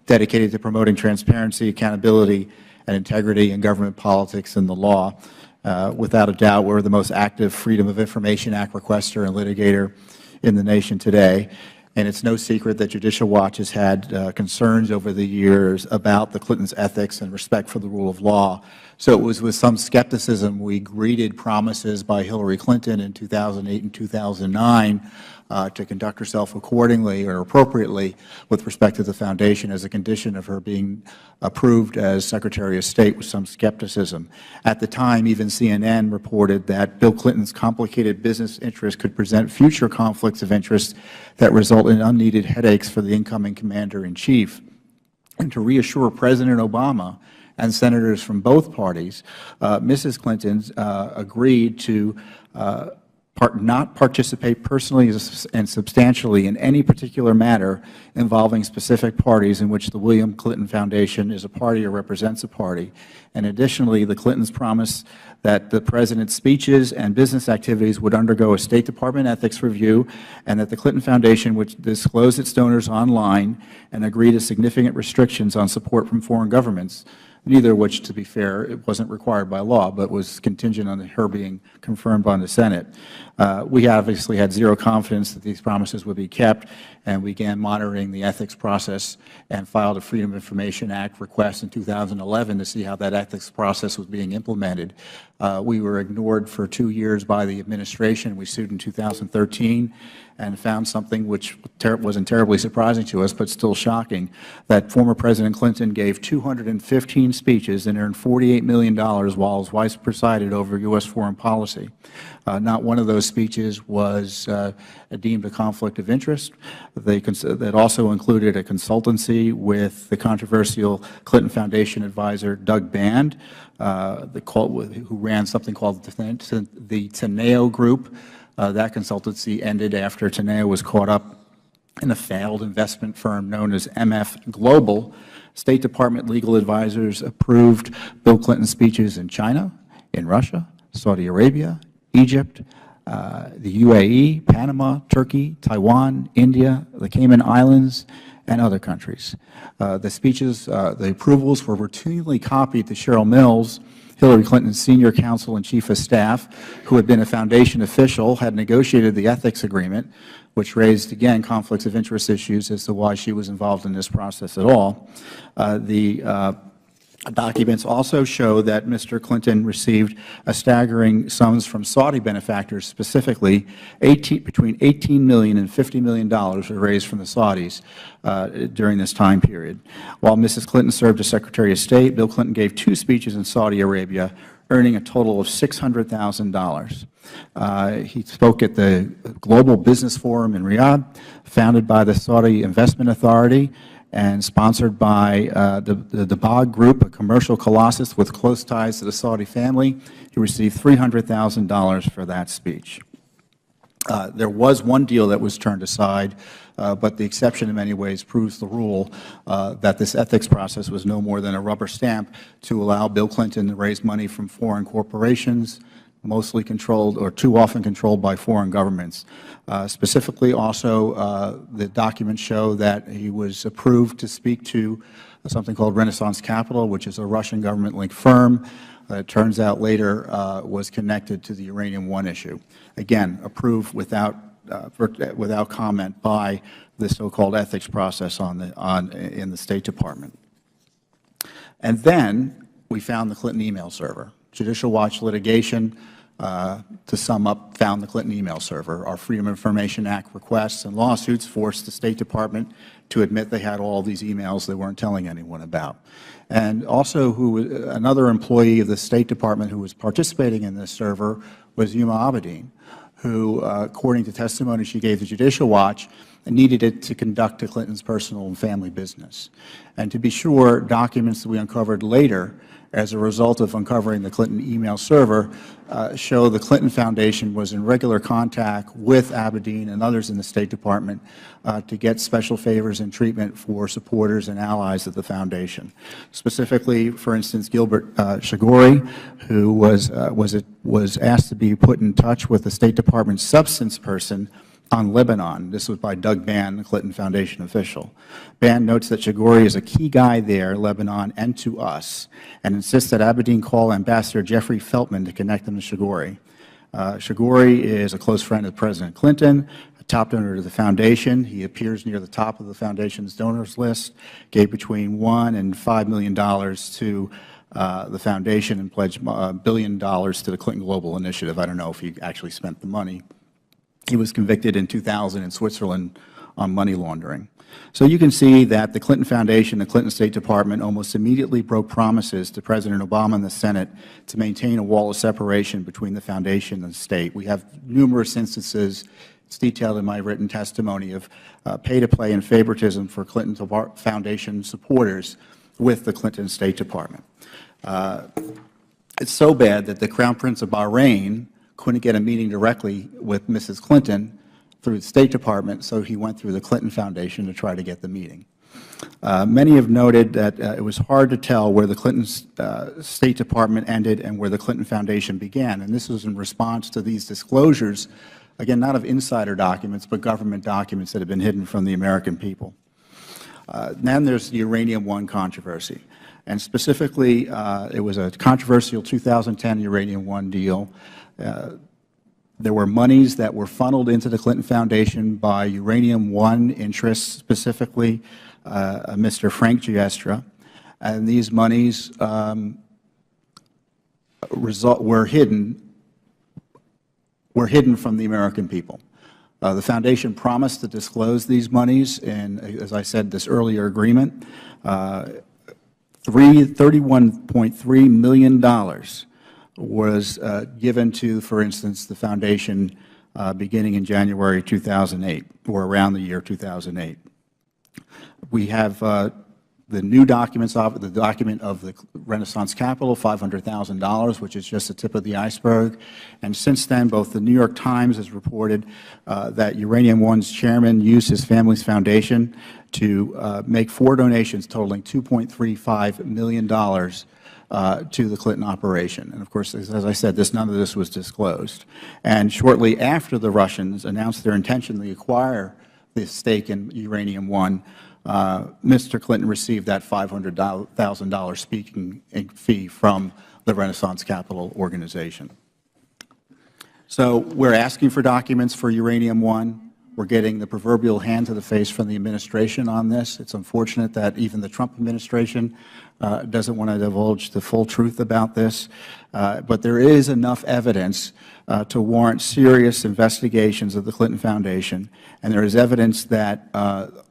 dedicated to promoting transparency, accountability, and integrity in government politics and the law. Without a doubt, we're the most active Freedom of Information Act requester and litigator in the nation today. And it's no secret that Judicial Watch has had concerns over the years about the Clintons' ethics and respect for the rule of law. So it was with some skepticism we greeted promises by Hillary Clinton in 2008 and 2009 to conduct herself accordingly or appropriately with respect to the Foundation as a condition of her being approved as Secretary of State, with some skepticism. At the time, even CNN reported that Bill Clinton's complicated business interests could present future conflicts of interest that result in unneeded headaches for the incoming Commander-in-Chief. And to reassure President Obama and Senators from both parties, Mrs. Clinton agreed to not participate personally and substantially in any particular matter involving specific parties in which the William Clinton Foundation is a party or represents a party. And additionally, the Clintons promised that the President's speeches and business activities would undergo a State Department ethics review, and that the Clinton Foundation would disclose its donors online and agree to significant restrictions on support from foreign governments, neither of which, to be fair, it wasn't required by law, but was contingent on her being confirmed by the Senate. We obviously had zero confidence that these promises would be kept, and we began monitoring the ethics process and filed a Freedom of Information Act request in 2011 to see how that ethics process was being implemented. We were ignored for 2 years by the administration. We sued in 2013 and found something which wasn't terribly surprising to us, but still shocking, that former President Clinton gave 215 speeches and earned $48 million while his wife presided over U.S. foreign policy. Not one of those speeches was deemed a conflict of interest. That also included a consultancy with the controversial Clinton Foundation advisor Doug Band, who ran something called the Teneo Group. That consultancy ended after Teneo was caught up in a failed investment firm known as MF Global. State Department legal advisors approved Bill Clinton's speeches in China, in Russia, Saudi Arabia, Egypt, the UAE, Panama, Turkey, Taiwan, India, the Cayman Islands, and other countries. The speeches, the approvals were routinely copied to Cheryl Mills, Hillary Clinton's senior counsel and chief of staff, who had been a Foundation official, had negotiated the ethics agreement, which raised, again, conflicts of interest issues as to why she was involved in this process at all. The documents also show that Mr. Clinton received a staggering sums from Saudi benefactors, specifically between $18 million and $50 million were raised from the Saudis during this time period. While Mrs. Clinton served as Secretary of State, Bill Clinton gave 2 speeches in Saudi Arabia, earning a total of $600,000. He spoke at the Global Business Forum in Riyadh, founded by the Saudi Investment Authority and sponsored by the Dabag Group, a commercial colossus with close ties to the Saudi family. He received $300,000 for that speech. There was one deal that was turned aside, but the exception in many ways proves the rule that this ethics process was no more than a rubber stamp to allow Bill Clinton to raise money from foreign corporations, mostly controlled or too often controlled by foreign governments. Specifically also, the documents show that he was approved to speak to something called Renaissance Capital, which is a Russian government-linked firm. It turns out later was connected to the Uranium One issue. Again, approved without comment by the so-called ethics process in the State Department. And then we found the Clinton email server. Judicial Watch litigation, to sum up, found the Clinton email server. Our Freedom of Information Act requests and lawsuits forced the State Department to admit they had all these emails they weren't telling anyone about. And also, another employee of the State Department who was participating in this server was Huma Abedin, who, according to testimony she gave to Judicial Watch, needed it to conduct the Clintons' personal and family business. And to be sure, documents that we uncovered later as a result of uncovering the Clinton email server show the Clinton Foundation was in regular contact with Abedin and others in the State Department to get special favors and treatment for supporters and allies of the Foundation. Specifically, for instance, Gilbert Shigori, who was asked to be put in touch with the State Department substance person on Lebanon. This was by Doug Bann, the Clinton Foundation official. Bann notes that Chagoury is a key guy there, Lebanon, and to us, and insists that Abedin call Ambassador Jeffrey Feltman to connect them to Chagoury. Chagoury is a close friend of President Clinton, a top donor to the foundation. He appears near the top of the foundation's donors list, gave between $1 and $5 million to the foundation and pledged $1 billion to the Clinton Global Initiative. I don't know if he actually spent the money. He was convicted in 2000 in Switzerland on money laundering. So you can see that the Clinton Foundation, the Clinton State Department almost immediately broke promises to President Obama and the Senate to maintain a wall of separation between the foundation and the state. We have numerous instances, it's detailed in my written testimony, of pay-to-play and favoritism for Clinton Foundation supporters with the Clinton State Department. It's so bad that the Crown Prince of Bahrain couldn't get a meeting directly with Mrs. Clinton through the State Department, so he went through the Clinton Foundation to try to get the meeting. Many have noted that it was hard to tell where the Clinton State Department ended and where the Clinton Foundation began, and this was in response to these disclosures, again, not of insider documents, but government documents that have been hidden from the American people. Then there's the Uranium One controversy, and specifically, it was a controversial 2010 Uranium One deal. There were monies that were funneled into the Clinton Foundation by Uranium One interests, specifically Mr. Frank Giestra, and these monies were hidden from the American people. The Foundation promised to disclose these monies in, as I said, this earlier agreement. $31.3 million was given to, for instance, the Foundation beginning in January 2008, or around the year 2008. We have the new documents, the document of the Renaissance Capital, $500,000, which is just the tip of the iceberg. And since then, both the New York Times has reported that Uranium One's chairman used his family's foundation to make 4 donations totaling $2.35 million to the Clinton operation. And of course, as I said, none of this was disclosed. And shortly after the Russians announced their intention to acquire this stake in Uranium One, Mr. Clinton received that $500,000 speaking fee from the Renaissance Capital organization. So we're asking for documents for Uranium One. We're getting the proverbial hand to the face from the administration on this. It's unfortunate that even the Trump administration doesn't want to divulge the full truth about this. But there is enough evidence to warrant serious investigations of the Clinton Foundation. And there is evidence that,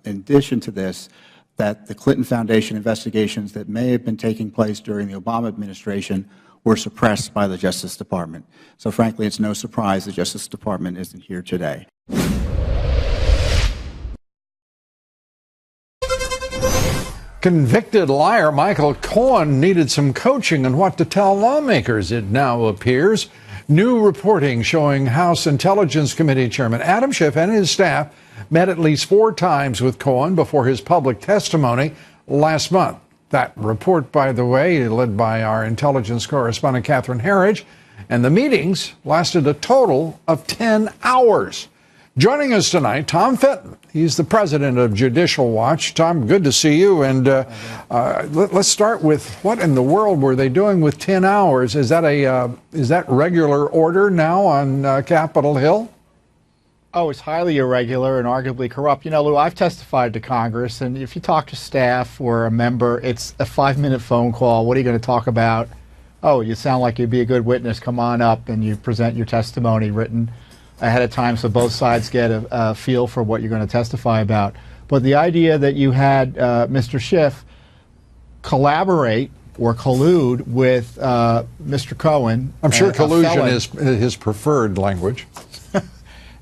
in addition to this, that the Clinton Foundation investigations that may have been taking place during the Obama administration were suppressed by the Justice Department. So frankly, it's no surprise the Justice Department isn't here today. Convicted liar Michael Cohen needed some coaching on what to tell lawmakers, it now appears. New reporting showing House Intelligence Committee Chairman Adam Schiff and his staff met at least 4 times with Cohen before his public testimony last month. That report, by the way, led by our intelligence correspondent Catherine Herridge, and the meetings lasted a total of 10 hours. Joining us tonight, Tom Fitton. He's the president of Judicial Watch. Tom, good to see you. And let's start with what in the world were they doing with 10 hours? Is that regular order now on Capitol Hill? Oh, it's highly irregular and arguably corrupt. You know, Lou, I've testified to Congress, and if you talk to staff or a member, it's a 5-minute phone call. What are you going to talk about? Oh, you sound like you'd be a good witness. Come on up, and you present your testimony written ahead of time so both sides get a feel for what you're going to testify about. But the idea that you had Mr. Schiff collaborate or collude with Mr. Cohen. I'm sure collusion is his preferred language.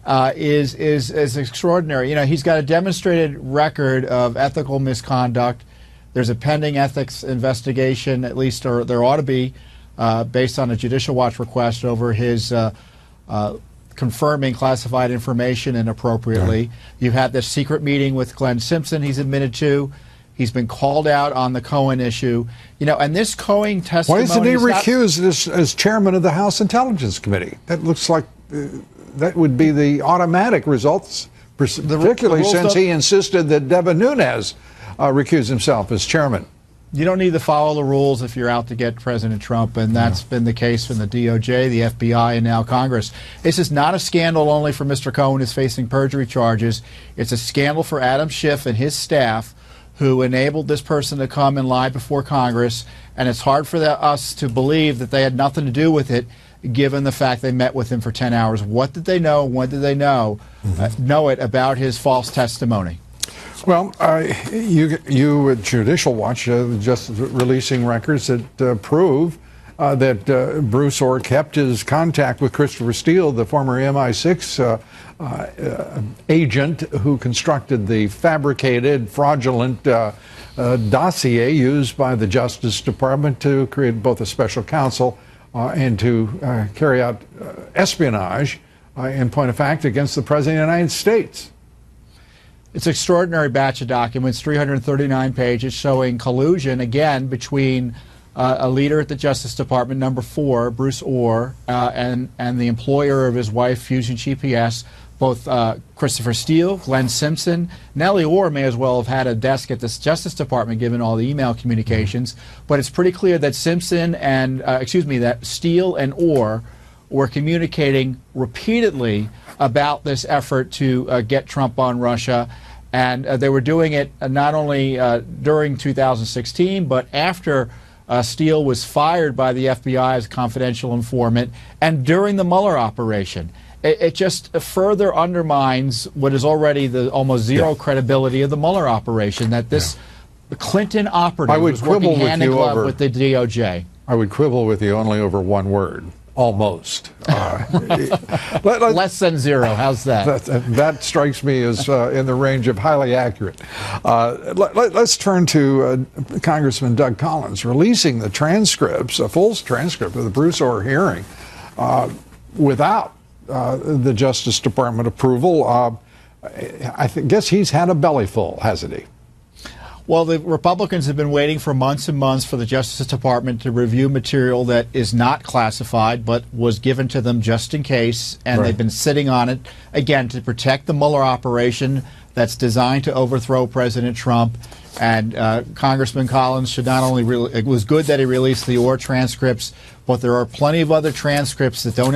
is extraordinary. You know, he's got a demonstrated record of ethical misconduct. There's a pending ethics investigation, at least, or there ought to be, based on a Judicial Watch request over his confirming classified information inappropriately. You had this secret meeting with Glenn Simpson he's admitted to. He's been called out on the Cohen issue. You know, and this Cohen testimony... Why isn't he recused as chairman of the House Intelligence Committee? That looks like that would be the automatic results, particularly rules since don't- he insisted that Devin Nunes recuse himself as chairman. You don't need to follow the rules if you're out to get President Trump, and that's been the case from the DOJ, the FBI, and now Congress. This is not a scandal only for Mr. Cohen, who's facing perjury charges. It's a scandal for Adam Schiff and his staff, who enabled this person to come and lie before Congress, and it's hard for us to believe that they had nothing to do with it, given the fact they met with him for 10 hours. What did they know? When did they know it about his false testimony? Well, you at Judicial Watch just releasing records that prove that Bruce Orr kept his contact with Christopher Steele, the former MI6 agent who constructed the fabricated, fraudulent dossier used by the Justice Department to create both a special counsel and to carry out espionage, in point of fact, against the President of the United States. It's an extraordinary batch of documents, 339 pages, showing collusion, again, between a leader at the Justice Department, number 4, Bruce Orr, and the employer of his wife, Fusion GPS, both Christopher Steele, Glenn Simpson. Nellie Orr may as well have had a desk at the Justice Department, given all the email communications. But it's pretty clear that that Steele and Orr were communicating repeatedly about this effort to get Trump on Russia, and they were doing it not only during 2016, but after Steele was fired by the FBI as a confidential informant, and during the Mueller operation. It just further undermines what is already the almost zero credibility of the Mueller operation, that this Clinton operative was working hand in glove with the DOJ. I would quibble with you only over one word. Almost. Less than zero. How's that? That strikes me as in the range of highly accurate. Let's turn to Congressman Doug Collins releasing the transcripts, a full transcript of the Bruce Orr hearing without the Justice Department approval. I guess he's had a bellyful, hasn't he? Well, the Republicans have been waiting for months and months for the Justice Department to review material that is not classified but was given to them just in case, and they've been sitting on it, again, to protect the Mueller operation that's designed to overthrow President Trump. And Congressman Collins should not only it was good that he released the Orr transcripts, but there are plenty of other transcripts that don't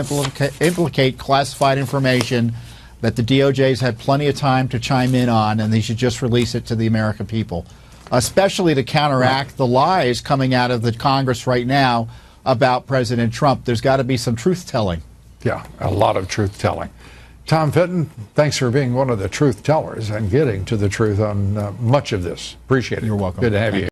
implicate classified information that the DOJ's had plenty of time to chime in on, and they should just release it to the American people, especially to counteract the lies coming out of the Congress right now about President Trump. There's got to be some truth-telling. Yeah, a lot of truth-telling. Tom Fitton, thanks for being one of the truth-tellers and getting to the truth on much of this. Appreciate it. You're welcome. Good to have you.